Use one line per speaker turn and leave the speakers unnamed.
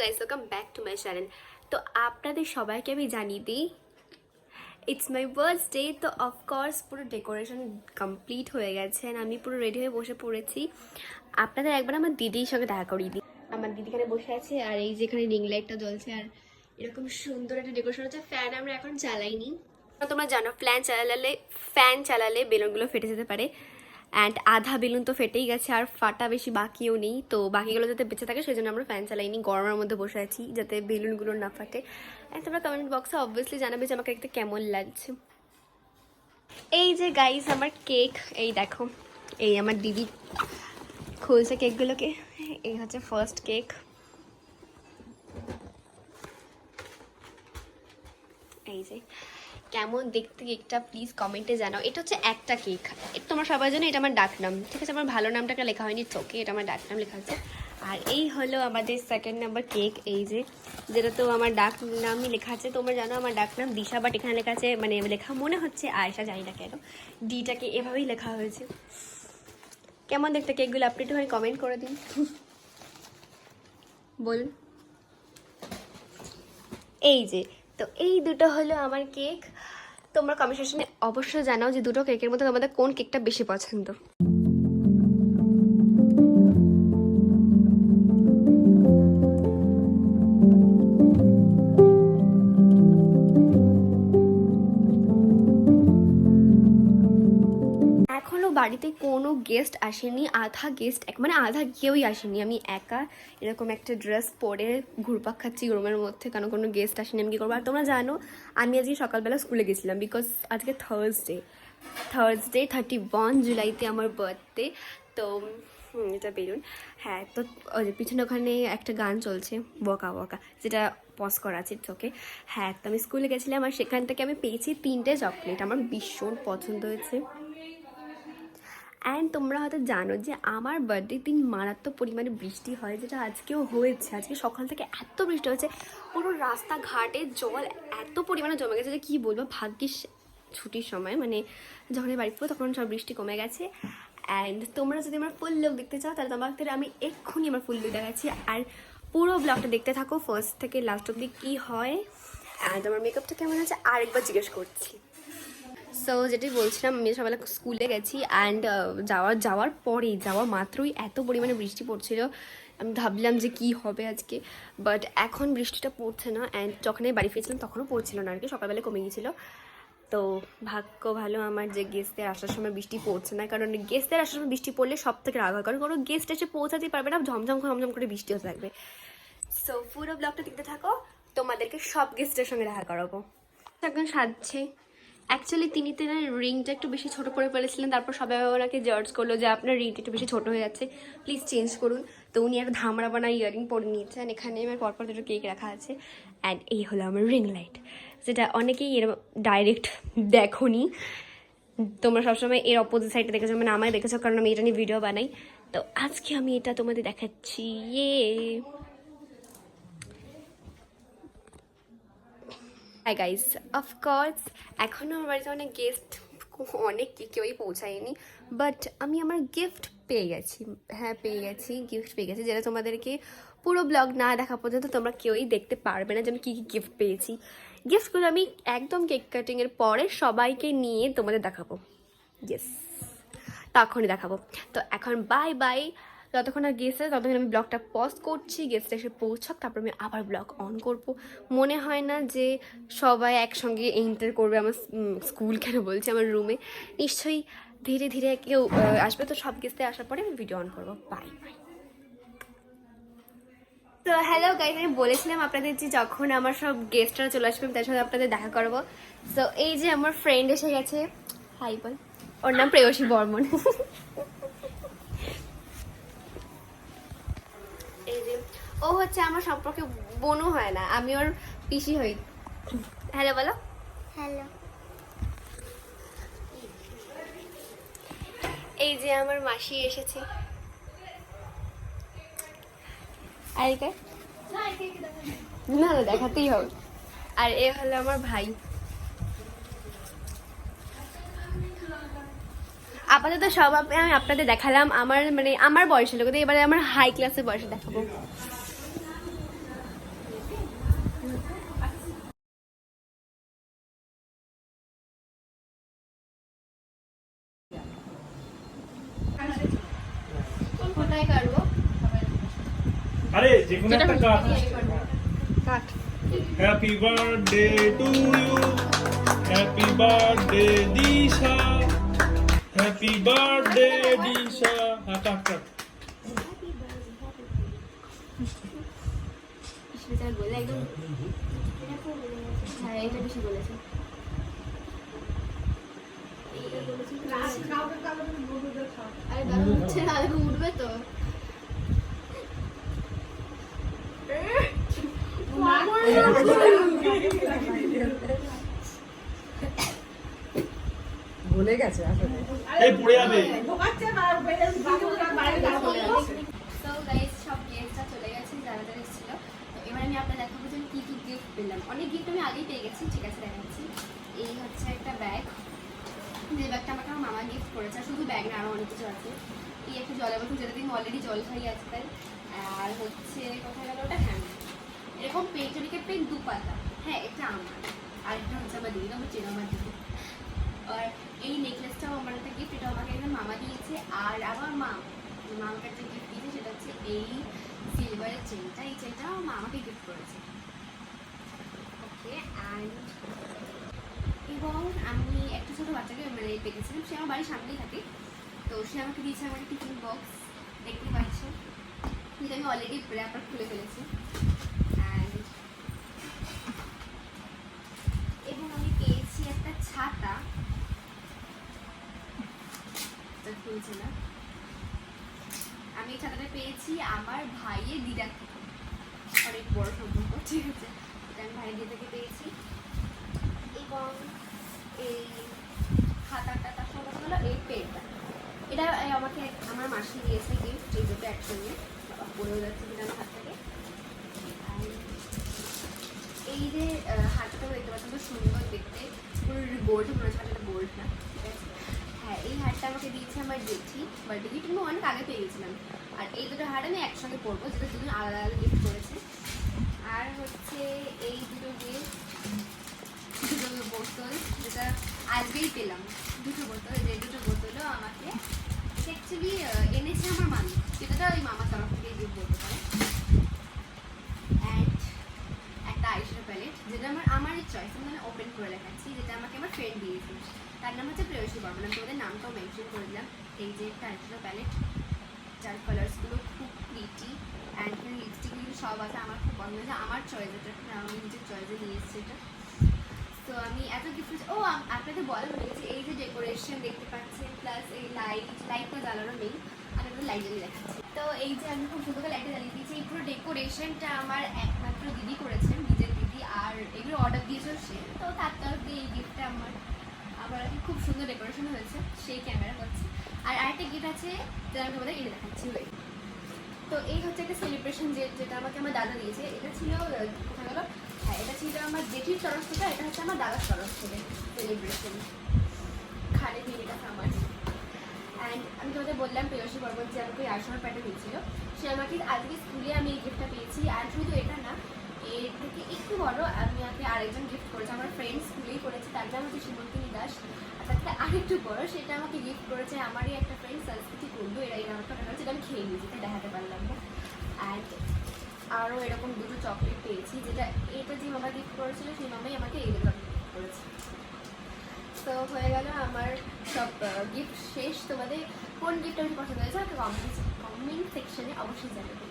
Guys, welcome back to my channel. তো আপনাদের সবাইকে আমি জানিয়ে দিই, ইটস মাই বার্থডে। তো অফকোর্স পুরো ডেকোরেশন কমপ্লিট হয়ে গেছে, আমি পুরো রেডি হয়ে বসে পড়েছি। আপনাদের একবার আমার দিদির সঙ্গে দেখা করিয়ে দিই। আমার দিদি এখানে বসে আছে, আর এই যে এখানে রিং লাইটটা জ্বলছে, আর এরকম সুন্দর একটা ডেকোরেশন হচ্ছে। ফ্যান আমরা এখন চালাইনি, তোমরা জানো ফ্যান চালালে বেলুনগুলো ফেটে যেতে পারে। অ্যান্ড আধা বেলুন তো ফেটেই গেছে, আর ফাটা বেশি বাকিও নেই। তো বাকিগুলো যাতে বেঁচে থাকে সেই জন্য আমরা ফ্যান চালাইনি, গরমের মধ্যে বসে আছি যাতে বেলুনগুলো না ফাটে। অ্যান্ড তোমরা কমেন্ট বক্সে অবভিয়াসলি জানাবে যে আমাকে দেখতে কেমন লাগছে। এই যে গাইস আমার কেক, এই দেখো, এই আমার দিদি খুলছে কেকগুলোকে। এই হচ্ছে ফার্স্ট কেক। এই যে কেমন দেখতে কেকটা প্লিজ কমেন্টে জানাও। এটা হচ্ছে একটা কেক, তোমরা সবার জন্য এটা আমার ডাক নাম, ঠিক আছে? আমার ভালো নামটাকে লেখা হয়নি, চোখে এটা আমার ডাক নাম লেখা আছে। আর এই হলো আমাদের সেকেন্ড নাম্বার কেক, এই যে যেটা তো আমার ডাক নামই লেখা আছে। তোমরা জানো আমার ডাক নাম দিশা, বাট এখানে লেখা আছে, মানে লেখা মনে হচ্ছে আয়েশা, জানি না কেন ডিটাকে এভাবেই লেখা হয়েছে। কেমন দেখতে কেকগুলো আপনি একটু কমেন্ট করে দিন, বলুন। এই যে, তো এই দুটো হলো আমার কেক। তোমরা কমেন্ট সেকশনে অবশ্যই জানাও যে দুটো কেকের মধ্যে তোমাদের কোন কেকটা বেশি পছন্দ। এখনো বাড়িতে কোনো গেস্ট আসেনি, আধা কেউই আসেনি, আমি একা এরকম একটা ড্রেস পরে ঘুরপাক খাচ্ছি রুমের মধ্যে, কারণ কোনো গেস্ট আসেনি। আমি কী করবো? আর তোমরা জানো আমি আজকে সকালবেলা স্কুলে গেছিলাম, বিকজ আজকে থার্সডে 31 জুলাইতে আমার বার্থডে। তো এটা বেলুন, হ্যাঁ। তো ওই যে পিছনে ওখানে একটা গান চলছে, বকা বকা, যেটা পজ করা আছে, ওকে। হ্যাঁ, তো আমি স্কুলে গেছিলাম, আর সেখান থেকে আমি পেয়েছি 3টে চকলেট, আমার ভীষণ পছন্দ হয়েছে। অ্যান্ড তোমরা হয়তো জানো যে আমার বার্থডে দিন মারাত্মক পরিমাণে বৃষ্টি হয়, যেটা আজকেও হয়েছে। আজকে সকাল থেকে এত বৃষ্টি হয়েছে, পুরো রাস্তাঘাটে জল এত পরিমাণে জমে গেছে যে কী বলবো। ভাগ্যিস ছুটির সময়, মানে যখন বাড়ি পড়বো তখন সব বৃষ্টি কমে গেছে। অ্যান্ড তোমরা যদি আমার ফুল লুক দেখতে চাও তাহলে তোমাদের আমি এক্ষুনি আমার ফুল লুক দেখাচ্ছি, আর পুরো ব্লগটা দেখতে থাকো ফার্স্ট থেকে লাস্ট অব্দি কী হয়। অ্যান্ড আমার মেকআপটা কেমন আছে আরেকবার জিজ্ঞেস করছি। সো যেটাই বলছিলাম, আমি সকালে স্কুলে গেছি, অ্যান্ড যাওয়া মাত্রই এত পরিমাণে বৃষ্টি পড়ছিল, আমি ভাবলাম যে কি হবে আজকে, বাট এখন বৃষ্টিটা পড়ছে না। অ্যান্ড যখন আমি বাড়ি ফিরেছিলাম তখনও পড়ছিল না আর কি, সকালবেলা কমে গিয়েছিলো। তো ভাগ্য ভালো আমার যে গেস্টদের আসার সময় বৃষ্টি পড়ছে না, কারণ গেস্টদের আসার সময় বৃষ্টি পড়লে সব থেকে রাগ হয়, কারণ কোনো গেস্ট এসে পৌঁছাতেই পারবে না, ঝমঝম করে বৃষ্টি হতে থাকবে। সো পুরো ব্লগটা দেখতে থাকো, তোমাদেরকে সব গেস্টের সঙ্গে দেখা করাবো। এখন সাজছে, অ্যাকচুয়ালি তিনি রিংটা একটু বেশি ছোট করে ফেলেছিলেন, তারপর সবাই ওনাকে জাজ করলো যে আপনার রিংটা একটু বেশি ছোট হয়ে যাচ্ছে, প্লিজ চেঞ্জ করুন। তো উনি একটা ধামড়া বানা ইয়ারিং পরে নিয়েছেন। এখানে আমার পরপর দুটো কেক রাখা আছে, অ্যান্ড এই হলো আমার রিং লাইট, যেটা অনেকেই এরকম ডাইরেক্ট দেখোনি, তোমরা সবসময় এর অপোজিট সাইডটা দেখেছো, মানে আমায় দেখেছো, কারণ আমি এটা নিয়ে ভিডিও বানাই। তো আজকে আমি এটা তোমাদের দেখাচ্ছি। হাই গাইস, অফকোর্স এখনও আমার বাড়িতে অনেক গেস্ট, কেউই পৌঁছায়নি, বাট আমি আমার গিফট পেয়ে গেছি। হ্যাঁ, গিফট পেয়ে গেছি, যেটা তোমাদেরকে পুরো ব্লগ না দেখা পর্যন্ত তোমরা কেউই দেখতে পারবে না যে আমি কী কী গিফট পেয়েছি। গিফটগুলো আমি একদম কেক কাটিংয়ের পরে সবাইকে নিয়ে তোমাদের দেখাবো, ইয়েস, তখনই দেখাবো। তো এখন বাই বাই, যতক্ষণ আর গেস্ট আছে ততক্ষণ আমি ব্লগটা পজ করছি, গেস্ট এসে পৌঁছক, তারপর আমি আবার ব্লগ অন করব। মনে হয় না যে সবাই একসঙ্গে এন্টার করবে আমার স্কুল, কেন বলছি, আমার রুমে। নিশ্চয়ই ধীরে ধীরে কেউ আসবে, তো সব গেস্টে আসার পরে আমি ভিডিও অন করবো। Bye bye. তো হ্যালো গাইজ, আমি বলেছিলাম আপনাদের যে যখন আমার সব গেস্টরা চলে আসবে তার সাথে আপনাদের দেখা করবো। সো এই যে আমার ফ্রেন্ড এসে গেছে, হাই বল, ওর নাম প্রেয়সী বর্মন। এই যে ও হচ্ছে আমার সম্পর্কে বোনও হয় না, আমি ওর পিসি হই। হ্যালো বলো।
হ্যালো।
এই যে আমার মাসি এসেছে, আর না দেখাতেই হবে। আর এ হলো আমার ভাই। আপাতত সব আমি আপনাদের দেখালাম আমার, মানে আমার বয়সের লোক, এবারে আমার হাই ক্লাসের বয়সে দেখাবো। কোথায় কাটবো?
আরে যে কোনো একটা cut.
Cut.
Happy birthday to you, happy birthday Disha, happy birthday Disha. হ্যাঁ কাট কাট।
বেচারা বলে একদম, হ্যাঁ এটা বেশি বলেছে। আরে দাদা উঠছে না, দেখো উঠবে তো।
ভুলে গেছে আসলে।
এই পড়ে যাবে।
তো গাইস সব গিফটটা চলে গেছে যারা যারা এসেছিল। তো এবার আমি আপনাদের দেখাবো যে আমি কি কি গিফট পেলাম। অনেক গিফট আমি আগেই পেয়ে গেছি, ঠিক আছে দেখাচ্ছি। এই হচ্ছে একটা ব্যাগ, যে ব্যাগটা আমাকে আমার মামা গিফট করেছে। শুধু ব্যাগ না, আরও অনেক কিছু আছে। এই একটা জলের বোতল, যেটা দিয়ে অলরেডি জল খাই আছে তাই। আর হচ্ছে কোথায় গেল ওটা, হ্যাঁ এরকম পেন্টনিকের পেন 2 পাতা। হ্যাঁ এটা আমার, আর এটা হচ্ছে আমার দিদি, আমার চেনা আমার দিদি। আর এই নেকলেসটাও আমার একটা গিফট, এটা আমাকে একদম মামা দিয়েছে। আর আমার মামাকে একটা গিফট দিয়েছে, সেটা হচ্ছে এই সিলভারের চেনটা। এই চেনটা আমার মা আমাকে গিফট করেছে। ওকে অ্যান্ড এবং আমি একটা ছোটো বাচ্চাকে মানে পেয়েছিলাম, সে আমার বাড়ির সামনেই থাকে। তো সে আমাকে দিয়েছে আমার একটা টিফিন বক্স, দেখতে পাচ্ছ, যেটা আমি অলরেডি র্যাপার খুলে ফেলেছি। অ্যান্ড এবং আমি পেয়েছি একটা ছাতা, খুলছে না। আমি এই ছাতাটা পেয়েছি আমার ভাইয়ের দিদার থেকে, অনেক বড় সম্পর্ক, ঠিক আছে। এটা আমি ভাইয়ের দিদা থেকে পেয়েছি। এবং এই খাতাটা, তার সঙ্গে কথা হলো এই পেনটা, এটা আমাকে আমার মাসি দিয়েছে গিফট। এই দুটো একসঙ্গে পড়েও যাচ্ছে কিনা আমার হাত থেকে। এই যে হাতটা দেখতে পাচ্ছেন, তো সুন্দর দেখতে, পুরো গোল্ড মনে হচ্ছে, এটা গোল্ড না, ঠিক আছে। হ্যাঁ এই হারটা আমাকে দিয়েছে আমার জেঠি, বার্থডে গিফট আমি অনেক আগে পেয়ে গেছিলাম। আর এই দুটো হার আমি একসঙ্গে পরবো, যেটা দুজন আলাদা আলাদা গিফট করেছে। আর হচ্ছে এই দুটো গিফট, দুটো বোতল, যেটা আজকেই পেলাম। দুটো বোতল, যে দুটো বোতলও আমাকে অ্যাকচুয়ালি এনেছে আমার মামি, যেটা ওই মামার তরফ থেকে গিফট বলতে পারে। অ্যান্ড একটা আইশ্যাডো প্যালেট, যেটা আমারই চয়েস, আমি মানে ওপেন করে দেখাচ্ছি, যেটা আমাকে আমার ফ্রেন্ড দিয়েছে। তার নাম হচ্ছে প্রেয়সী বর্মন, আমি তোমাদের নামটাও মেনশন করে দিলাম। এই যে একটা আইশ্যাডো প্যালেট, যার কালার্সগুলো খুব প্রিটি, অ্যান্ড লিপস্টিকগুলো সব আছে। আমার খুব পছন্দ হয়েছে, আমার চয়েস, এটা আমি নিজের চয়েসে নিয়ে এসেছি এটা। তো আমি এত গিফট, ও আপনাদের বলা হয়ে গেছে, এই যে ডেকোরেশন দেখতে পাচ্ছেন, প্লাস এই লাইটটা জ্বালানো নেই, আমি একটা লাইট জ্বালিয়ে দেখাচ্ছি। তো এই যে আমি খুব সুন্দর করে লাইটটা জ্বালিয়ে দিয়েছি। এই পুরো ডেকোরেশনটা আমার একমাত্র দিদি করেছেন, নিজের দিদি। আর এগুলো অর্ডার দিয়েছিল সে, তো তার তরফ দিয়ে এই গিফটটা আমার খুব সুন্দর ডেকোরেশন হয়েছে, সেই ক্যামেরা হচ্ছে। আর আরেকটা গিফট আছে, যেটা আমি তোমাদের এনে দেখাচ্ছি। তো এই হচ্ছে একটা সেলিব্রেশন, যেটা আমাকে আমার দাদা দিয়েছে। এটা ছিল কোথায় গেল, হ্যাঁ এটা ছিল আমার জেঠির তরফ থেকে, এটা হচ্ছে আমার দাদার তরফ থেকে সেলিব্রেশন। খানে দিয়ে এটা আমার। অ্যান্ড আমি তোমাদের বললাম প্রেয়সী বর্মন যে আমাকে আইশ্যাডো প্যাডটা দিয়েছিল, সে আমাকে আজকে স্কুলে আমি এই গিফটটা পেয়েছি। আর শুধু এটা না, এর থেকে একটু বড় আমি আমাকে আরেকজন গিফট করেছে, আমার ফ্রেন্ড স্কুলেই করেছে, তার নাম হচ্ছে সুমন্তিনী দাস। আর তার থেকে আরেকটু বড়, সেটা আমাকে গিফট করেছে আমারই একটা ফ্রেন্ড সংস্কৃতি কুন্ডু। এরা আমাকে অর্ডার করেছে, আমি খেয়ে নিয়েছি, তাই দেখাতে পারলাম না। অ্যান্ড আরও এরকম দুটো চকলেট পেয়েছি, যেটা এটা যে মামা গিফট করেছিল, সেই মামাই আমাকে এই চকলেট গিফট করেছে। তো হয়ে গেল আমার সব গিফট শেষ। তোমাদের কোন গিফট আমি পছন্দ হয়েছে আমাকে কমেন্ট সেকশনে অবশ্যই জানাবে।